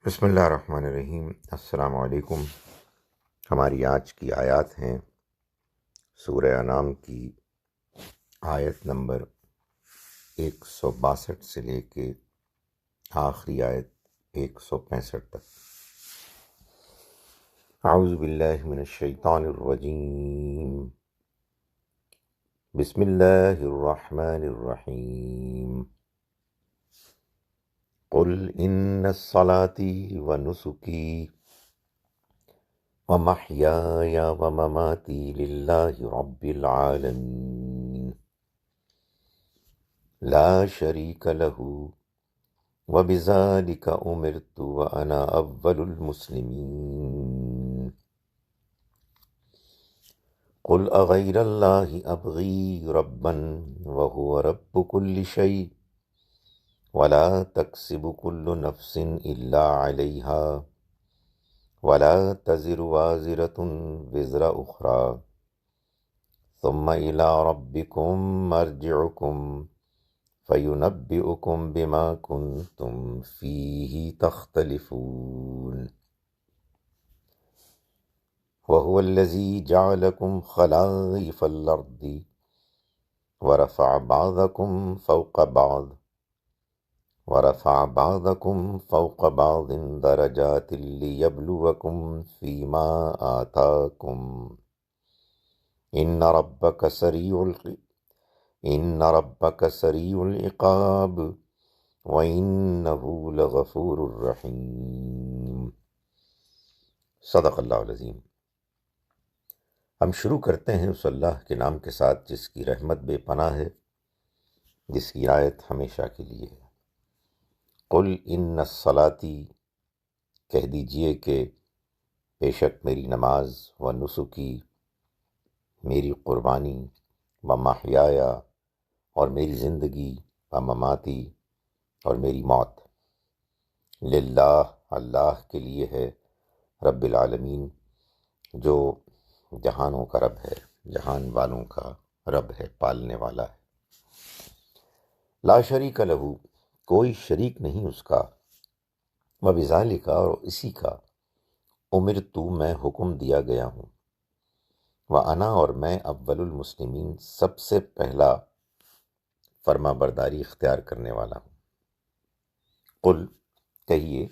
بسم اللہ الرحمن الرحیم۔ السلام علیکم۔ ہماری آج کی آیات ہیں سورہ انعام کی آیت نمبر 162 سے لے کے آخری آیت 165 تک۔ اعوذ باللہ من الشیطان الرجیم، بسم اللہ الرحمن الرحیم۔ قل ان صلاتي ونسكي ومحياي ومماتي لله رب العالمين لا شريك له وبذلك أمرت وأنا أول المسلمين قل أغير الله أبغي ربا وهو رب كل شيء ولا تكسب كل نفس إلا عليها ولا تزر وازرة وزر أخرى ثم إلى ربكم مرجعكم فينبئكم بما كنتم فيه تختلفون وهو الذي جعلكم خلائف الأرض ورفع بعضكم فوق بعض درجات ليبلوكم فيما آتاكم إن ربك سريع العقاب وإنه لغفور رحیم۔ صدق اللہ العظیم۔ ہم شروع کرتے ہیں اس اللہ کے نام کے ساتھ جس کی رحمت بے پناہ ہے، جس کی رعایت ہمیشہ کے لیے ہے۔ قل ان صلاتی، کہہ دیجئے کہ بے شک میری نماز، و نسکی، میری قربانی، و محیایا، اور میری زندگی، و مماتی، اور میری موت، للہ، اللہ کے لیے ہے، رب العالمین، جو جہانوں کا رب ہے، جہان والوں کا رب ہے، پالنے والا ہے۔ لا شریک لہ، کوئی شریک نہیں اس کا، وبذالک، اور اسی کا، امرت، میں حکم دیا گیا ہوں، وانا، اور میں اول المسلمین، سب سے پہلا فرما برداری اختیار کرنے والا ہوں۔ قل، کہیے،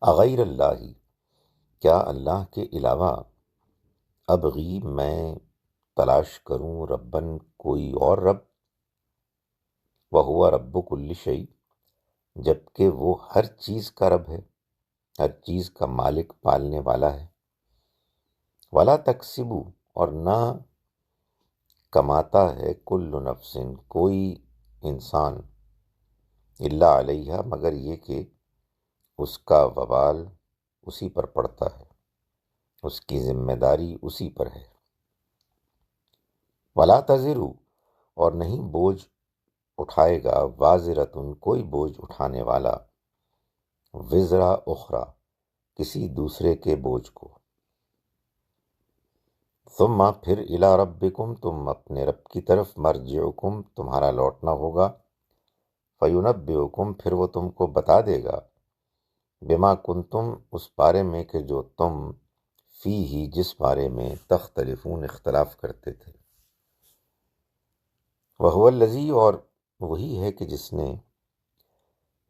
اغیر اللہ، کیا اللہ کے علاوہ، ابغی، میں تلاش کروں، ربن، کوئی اور رب، وہو رب کل شیء، جبکہ وہ ہر چیز کا رب ہے، ہر چیز کا مالک، پالنے والا ہے، ولا تکسب، اور نہ کماتا ہے، کل نفس، کوئی انسان، الا علیہا، مگر یہ کہ اس کا وبال اسی پر پڑتا ہے، اس کی ذمہ داری اسی پر ہے، ولا تزر، اور نہیں بوجھ اٹھائے گا، وازرتن، کوئی بوجھ اٹھانے والا، وزر اخرى، کسی دوسرے کے بوجھ کو، ثم، پھر، الی ربکم، تم اپنے رب کی طرف، مرجعکم، تمہارا لوٹنا ہوگا، فینبئکم، پھر وہ تم کو بتا دے گا، بما کنتم، اس بارے میں کہ جو تم، فیہ، جس بارے میں، تختلفون، اختلاف کرتے تھے، وہو الذی، اور وہی ہے کہ جس نے،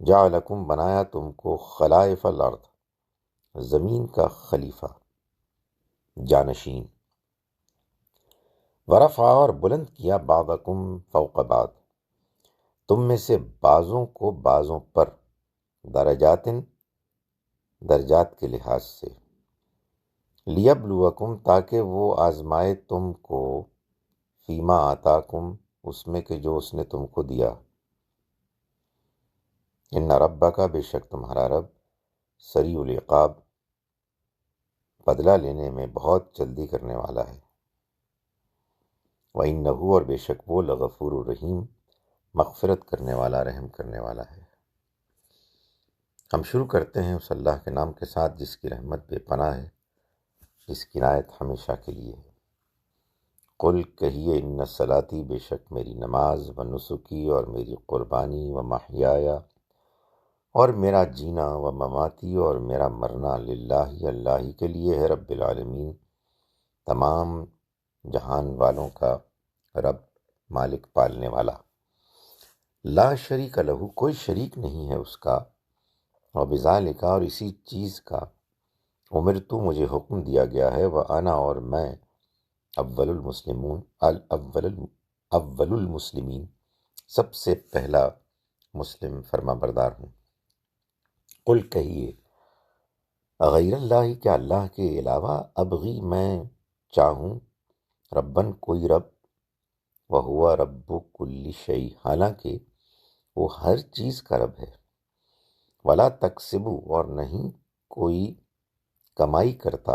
جعلکم، بنایا تم کو، خلائف الارض، زمین کا خلیفہ، جانشین، ورفع، اور بلند کیا، بعضکم فوق بعض، تم میں سے بعضوں کو بعضوں پر، درجات، درجات کے لحاظ سے، لیبلوکم، تاکہ وہ آزمائے تم کو، فیما آتاکم، اس میں کہ جو اس نے تم کو دیا، ان ربک، بے شک تمہارا رب، سریع العقاب، بدلہ لینے میں بہت جلدی کرنے والا ہے، وَإِنَّهُ، اور بے شک وہ، لغفور الرحیم، مغفرت کرنے والا، رحم کرنے والا ہے۔ ہم شروع کرتے ہیں اس اللہ کے نام کے ساتھ جس کی رحمت بے پناہ ہے، جس کی رعایت ہمیشہ کے لیے ہے۔ قل، کہیے، ان صلاتی، بے شک میری نماز، و نسکی، اور میری قربانی، و محیایا، اور میرا جینا و مماتی اور میرا مرنا للہ اللہ ہی کے لیے ہے، رب العالمین، تمام جہان والوں کا رب، مالک، پالنے والا۔ لا شریک لہو، کوئی شریک نہیں ہے اس کا، اور بذالک، اور اسی چیز کا، امرتو، مجھے حکم دیا گیا ہے، وانا، اور میں، اول المسلمون، اول المسلمین، سب سے پہلا مسلم فرما بردار ہوں۔ قل، کہیے، غیر اللہ، کیا اللہ کے علاوہ، ابغی، میں چاہوں، ربن، کوئی رب، وہوا رب کل شیء، حالانکہ وہ ہر چیز کا رب ہے، ولا تکسب، اور نہیں کوئی کمائی کرتا،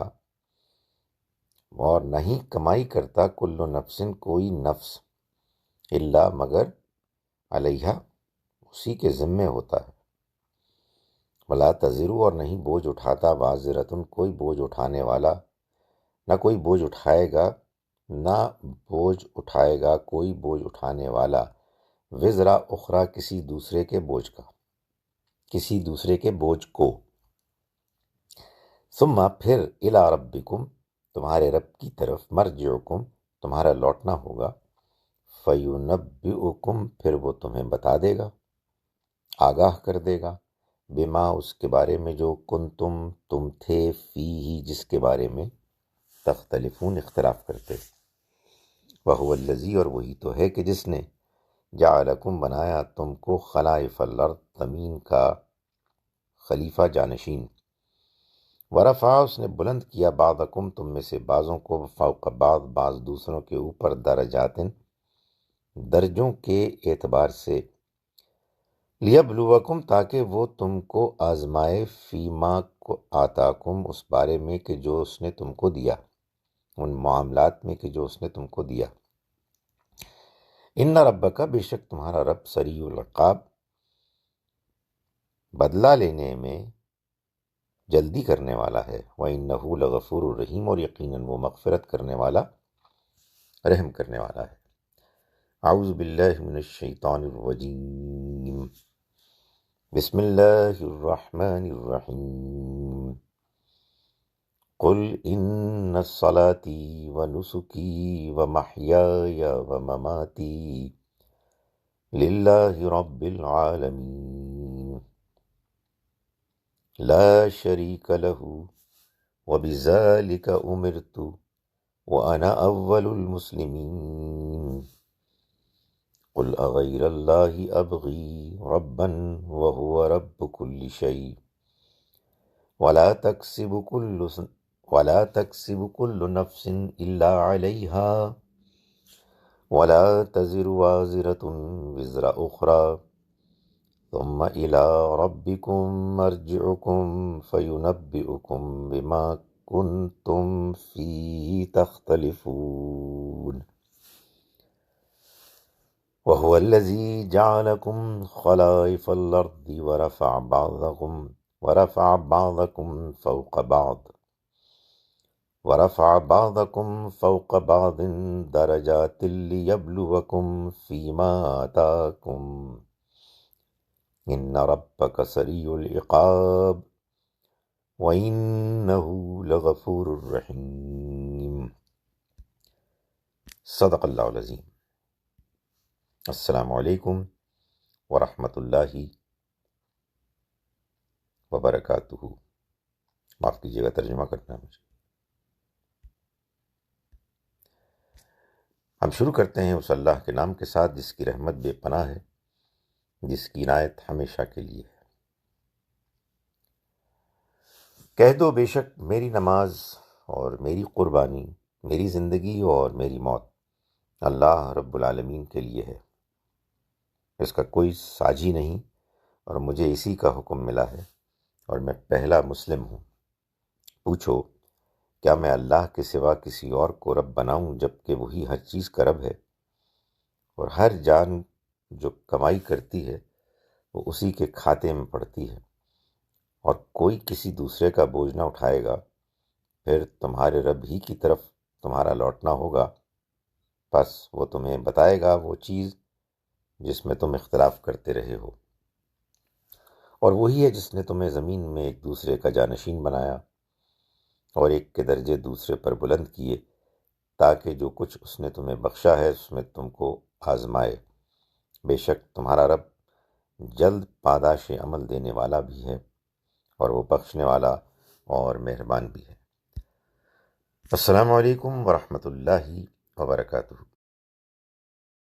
اور نہیں کمائی کرتا، کل نفس، کوئی نفس، الا، مگر، علیہا، اسی کے ذمے ہوتا ہے، ولا تزر، اور نہیں بوجھ اٹھاتا، وازرتن، کوئی بوجھ اٹھانے والا، نہ کوئی بوجھ اٹھائے گا، نہ بوجھ اٹھائے گا کوئی بوجھ اٹھانے والا، وزرا اخرى، کسی دوسرے کے بوجھ کا، کسی دوسرے کے بوجھ کو، ثم، پھر، الی ربکم، تمہارے رب کی طرف، مرجعکم، تمہارا لوٹنا ہوگا، فینبئکم، پھر وہ تمہیں بتا دے گا، آگاہ کر دے گا، بما، اس کے بارے میں، جو کنتم، تم تھے، فیہ، جس کے بارے میں، تختلفون، اختلاف کرتے، وہو الذی، اور وہی تو ہے کہ جس نے، جعلکم، بنایا تم کو، خلائف الارض، زمین کا خلیفہ، جانشین، ورفع، اس نے بلند کیا، بعضکم، تم میں سے بعضوں کو، فوق بعض، بعض دوسروں کے اوپر، درجات، درجوں کے اعتبار سے، لیبلوکم، تاکہ وہ تم کو آزمائے، فیما، کو آتاکم، اس بارے میں کہ جو اس نے تم کو دیا، ان معاملات میں کہ جو اس نے تم کو دیا، ان ربک، بے شک تمہارا رب، سریع العقاب، بدلہ لینے میں جلدی کرنے والا ہے، وَإِنَّهُ لَغَفُورٌ الرحیم، اور یقیناً وہ مغفرت کرنے والا، رحم کرنے والا ہے۔ اعوذ باللہ من الشیطان الرجیم، بسم اللہ الرحمن الرحیم، قل ان صلاتي ونسكي ومحياي ومماتي للہ رب العالمین، لا شریک لہ، وبذلک امرت، وانا اول المسلمین، قل اغیر اللہ ابغی ربا وہو رب کل شیء، ولا تکسب کل نفس الا علیہا، ولا تزر وازرة وزر اخرى، ثم إلى ربكم مرجعكم فينبئكم بما كنتم فيه تختلفون، وهو الذي جعلكم خلائف الأرض، ورفع بعضكم فوق بعض درجات ليبلوكم فيما آتاكم، ان ربک سریع العقاب، وَإِنَّهُ لَغَفُورٌ رَحِيمٌ۔ صدق اللہ العظیم۔ السلام علیکم ورحمۃ اللہ وبرکاتہ۔ معاف کیجیے گا، ترجمہ کرنا ہے مجھے۔ ہم شروع کرتے ہیں اس اللہ کے نام کے ساتھ جس کی رحمت بے پناہ ہے، جس کی عنایت ہمیشہ کے لیے ہے۔ کہہ دو، بے شک میری نماز اور میری قربانی، میری زندگی اور میری موت اللہ رب العالمین کے لیے ہے، اس کا کوئی ساجی نہیں، اور مجھے اسی کا حکم ملا ہے، اور میں پہلا مسلم ہوں۔ پوچھو، کیا میں اللہ کے سوا کسی اور کو رب بناؤں جبکہ وہی ہر چیز کا رب ہے، اور ہر جان جو کمائی کرتی ہے وہ اسی کے کھاتے میں پڑتی ہے، اور کوئی کسی دوسرے کا بوجھ نہ اٹھائے گا، پھر تمہارے رب ہی کی طرف تمہارا لوٹنا ہوگا، پس وہ تمہیں بتائے گا وہ چیز جس میں تم اختلاف کرتے رہے ہو۔ اور وہی ہے جس نے تمہیں زمین میں ایک دوسرے کا جانشین بنایا اور ایک کے درجے دوسرے پر بلند کیے، تاکہ جو کچھ اس نے تمہیں بخشا ہے اس میں تم کو آزمائے۔ بے شک تمہارا رب جلد پاداش عمل دینے والا بھی ہے، اور وہ بخشنے والا اور مہربان بھی ہے۔ السلام علیکم ورحمۃ اللہ وبرکاتہ۔